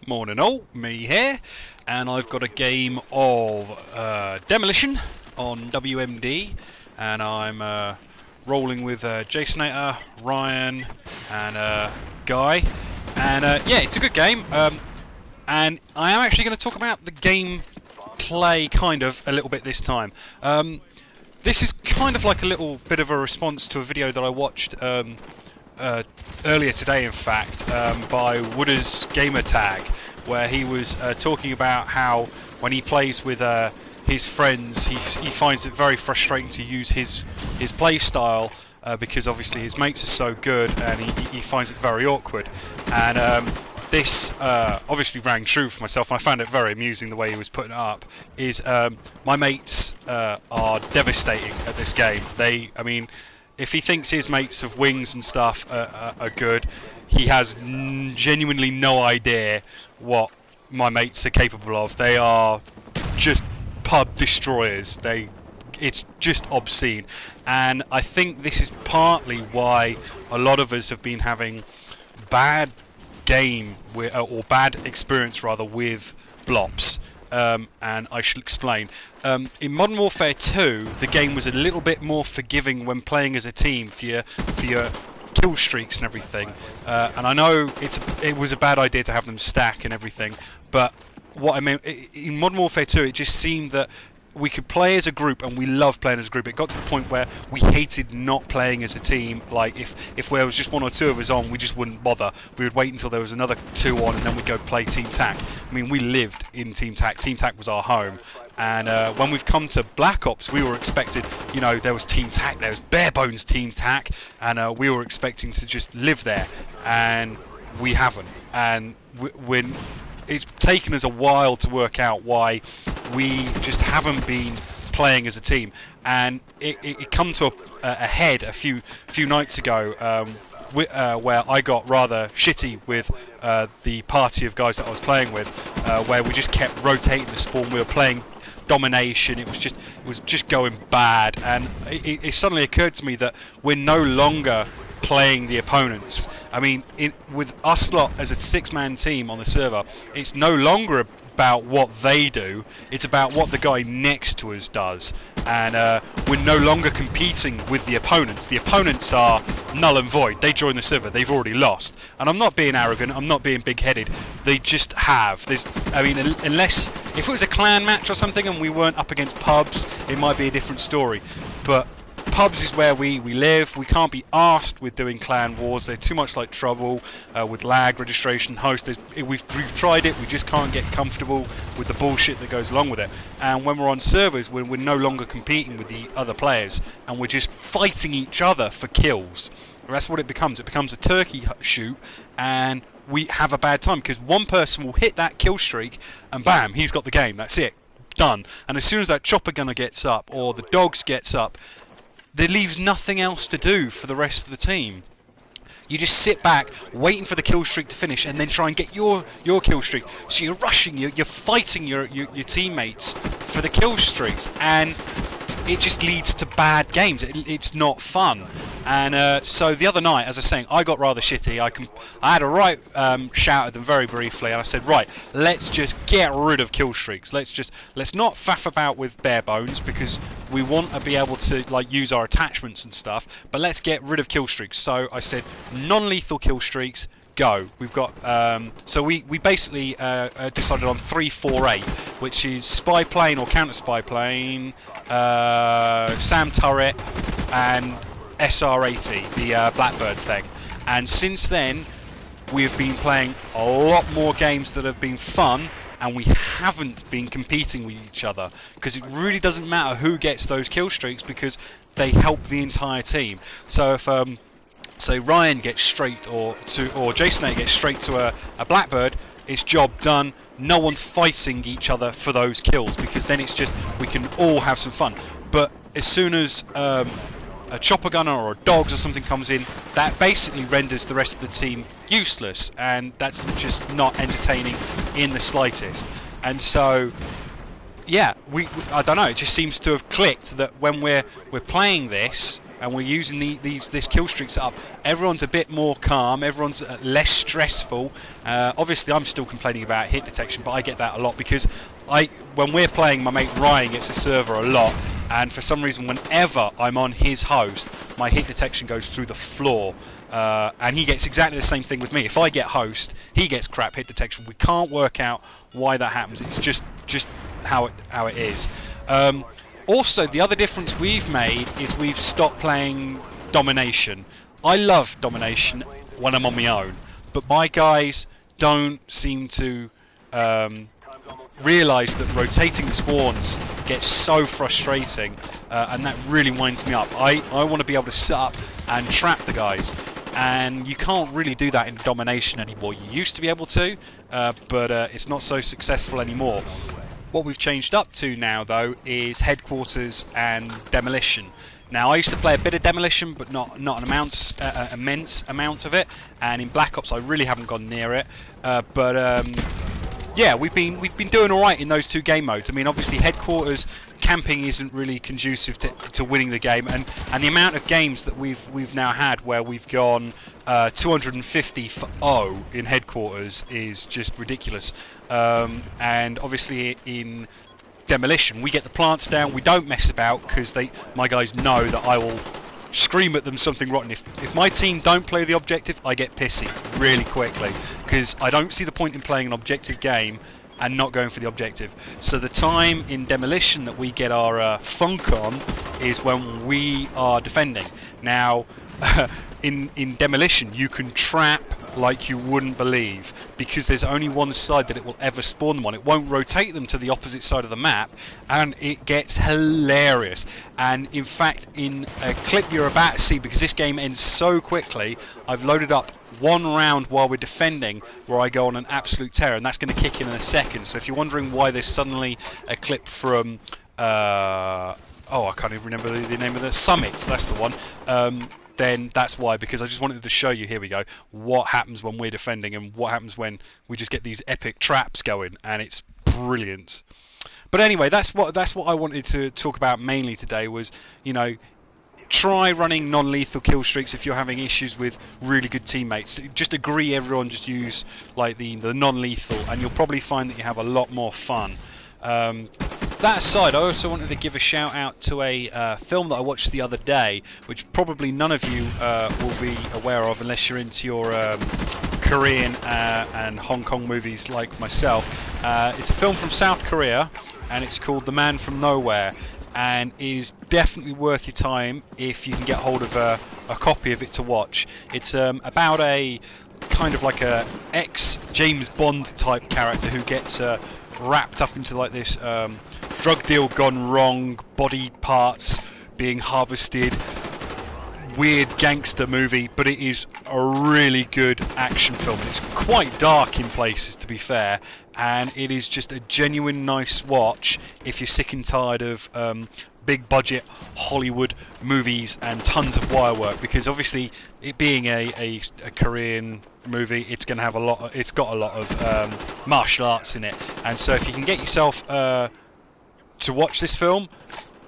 Morning all, me here, and I've got a game of Demolition on WMD, and I'm rolling with Jasonator, Ryan, and Guy, and yeah, it's a good game, and I am actually going to talk about the gameplay kind of a little bit this time. This is kind of like a little bit of a response to a video that I watched earlier today, in fact, by Wooder's Gamertag, where he was talking about how when he plays with his friends, he finds it very frustrating to use his play style because obviously his mates are so good, and he finds it very awkward. And this obviously rang true for myself, and I found it very amusing the way he was putting it up. Is my mates are devastating at this game. I mean, if he thinks his mates of wings and stuff are good, he has genuinely no idea what my mates are capable of. They are just pub destroyers. It's just obscene, and I think this is partly why a lot of us have been having bad game or bad experience rather with blops. And I shall explain. In Modern Warfare 2, the game was a little bit more forgiving when playing as a team for your kill streaks and everything. And I know it was a bad idea to have them stack and everything, but what I mean, in Modern Warfare 2, it just seemed that we could play as a group, and we loved playing as a group. It got to the point where we hated not playing as a team. Like if there was just one or two of us on, we just wouldn't bother. We would wait until there was another two on, and then we'd go play Team TAC. I mean, we lived in Team TAC. Team TAC was our home. And when we've come to Black Ops, we were expected, you know, there was Team TAC, there was bare bones Team TAC, and we were expecting to just live there, and we haven't. And it's taken us a while to work out why we just haven't been playing as a team, and it come to a head a few nights ago, where I got rather shitty with the party of guys that I was playing with, where we just kept rotating the spawn. We were playing domination. It was just going bad, and it suddenly occurred to me that we're no longer playing the opponents. I mean, with us lot as a six-man team on the server, it's no longer about what they do, it's about what the guy next to us does, and we're no longer competing with the opponents. The opponents are null and void. They join the server, they've already lost, and I'm not being arrogant, I'm not being big-headed, they just have. I mean, unless if it was a clan match or something and we weren't up against pubs, it might be a different story, but pubs is where we live. We can't be arsed with doing clan wars. They're too much like trouble with lag, registration, host. We've tried it. We just can't get comfortable with the bullshit that goes along with it. And when we're on servers, we're no longer competing with the other players, and we're just fighting each other for kills. And that's what it becomes. It becomes a turkey shoot, and we have a bad time because one person will hit that kill streak, and bam, he's got the game. That's it, done. And as soon as that chopper gunner gets up or the dogs gets up, there leaves nothing else to do for the rest of the team. You just sit back, waiting for the kill streak to finish, and then try and get your kill streak. So you're rushing, you're fighting your teammates for the kill streaks, and it just leads to bad games. It's not fun. And so the other night, as I was saying, I got rather shitty. I had a right shout at them very briefly, and I said, right, let's just get rid of kill streaks. Let's not faff about with bare bones, because we want to be able to like use our attachments and stuff, but let's get rid of kill streaks. So I said, non-lethal kill streaks, go. We've got so we basically decided on 3-4-8, which is spy plane or counter spy plane, SAM turret, and SR-80, the Blackbird thing. And since then, we've been playing a lot more games that have been fun, and we haven't been competing with each other, because it really doesn't matter who gets those kill streaks, because they help the entire team. So if say Ryan gets straight, or Jasonator gets straight to a Blackbird, it's job done. No one's fighting each other for those kills, because then it's just we can all have some fun. But as soon as a chopper gunner or dogs or something comes in, that basically renders the rest of the team useless, and that's just not entertaining in the slightest. And so, yeah, I don't know, it just seems to have clicked that when we're playing this, and we're using this kill streak setup, everyone's a bit more calm, everyone's less stressful. Obviously I'm still complaining about hit detection, but I get that a lot because when we're playing, my mate Ryan gets a server a lot, and for some reason whenever I'm on his host, my hit detection goes through the floor. And he gets exactly the same thing with me. If I get host, he gets crap hit detection. We can't work out why that happens. It's just how it is. Also, the other difference we've made is we've stopped playing domination. I love domination when I'm on my own, but my guys don't seem to realise that rotating the spawns gets so frustrating, and that really winds me up. I want to be able to sit up and trap the guys, and you can't really do that in domination anymore. You used to be able to, but it's not so successful anymore. What we've changed up to now, though, is headquarters and demolition. Now, I used to play a bit of demolition, but not an immense amount of it, and in Black Ops I really haven't gone near it. Yeah, we've been doing all right in those two game modes. I mean, obviously headquarters camping isn't really conducive to winning the game, and the amount of games that we've now had where we've gone 250 for 0 in headquarters is just ridiculous. And obviously in demolition, we get the plants down. We don't mess about because my guys know that I will scream at them something rotten. If my team don't play the objective, I get pissy really quickly because I don't see the point in playing an objective game and not going for the objective. So the time in demolition that we get our funk on is when we are defending. Now in demolition you can trap like you wouldn't believe, because there's only one side that it will ever spawn them on. It won't rotate them to the opposite side of the map, and it gets hilarious. And in fact, in a clip you're about to see, because this game ends so quickly, I've loaded up one round while we're defending where I go on an absolute tear, and that's going to kick in a second. So if you're wondering why there's suddenly a clip from I can't even remember the name of the Summits, that's the one, then that's why, because I just wanted to show you, here we go, what happens when we're defending and what happens when we just get these epic traps going, and it's brilliant. But anyway, that's what I wanted to talk about mainly today was, you know, try running non-lethal kill streaks if you're having issues with really good teammates. Just agree everyone just use like the non-lethal, and you'll probably find that you have a lot more fun. That aside, I also wanted to give a shout out to a film that I watched the other day, which probably none of you will be aware of unless you're into your Korean and Hong Kong movies like myself. It's a film from South Korea, and it's called The Man from Nowhere, and it is definitely worth your time if you can get hold of a copy of it to watch. It's about a kind of like a ex-James Bond type character who gets wrapped up into like this drug deal gone wrong, body parts being harvested, weird gangster movie, but it is a really good action film. It's quite dark in places, to be fair, and it is just a genuine nice watch if you're sick and tired of big budget Hollywood movies and tons of wire work, because obviously it being a Korean movie, it's going to have it's got a lot of martial arts in it, and so if you can get yourself to watch this film,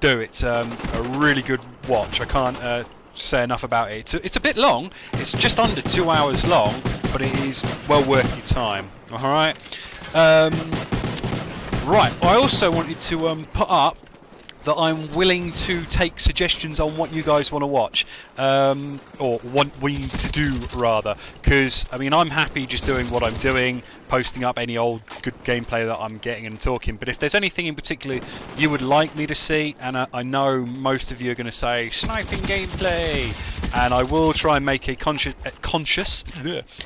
do it. It's a really good watch. I can't say enough about it. It's a bit long, it's just under 2 hours long, but it is well worth your time. Alright, right, I also wanted to put up that I'm willing to take suggestions on what you guys want to watch, or want we to do rather, because I mean I'm happy just doing what I'm doing, posting up any old good gameplay that I'm getting and talking, but if there's anything in particular you would like me to see, and I know most of you are going to say sniping gameplay, and I will try and make a conscious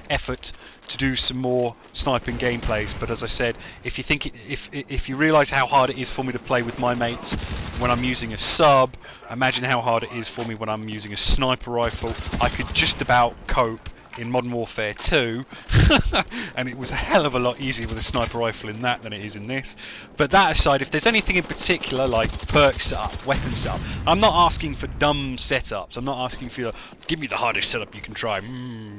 effort to do some more sniping gameplays. But as I said, if you think if you realise how hard it is for me to play with my mates when I'm using a sub, imagine how hard it is for me when I'm using a sniper rifle. I could just about cope in Modern Warfare 2 and it was a hell of a lot easier with a sniper rifle in that than it is in this. But that aside, if there's anything in particular like perk setup, weapon setup, I'm not asking for dumb setups, I'm not asking for give me the hardest setup you can try,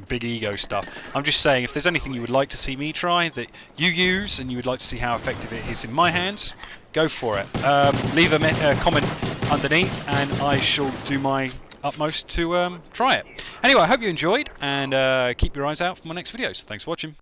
big ego stuff. I'm just saying if there's anything you would like to see me try that you use and you would like to see how effective it is in my hands, go for it. Leave a comment underneath and I shall do my utmost to try it. Anyway, I hope you enjoyed, and keep your eyes out for my next videos. Thanks for watching.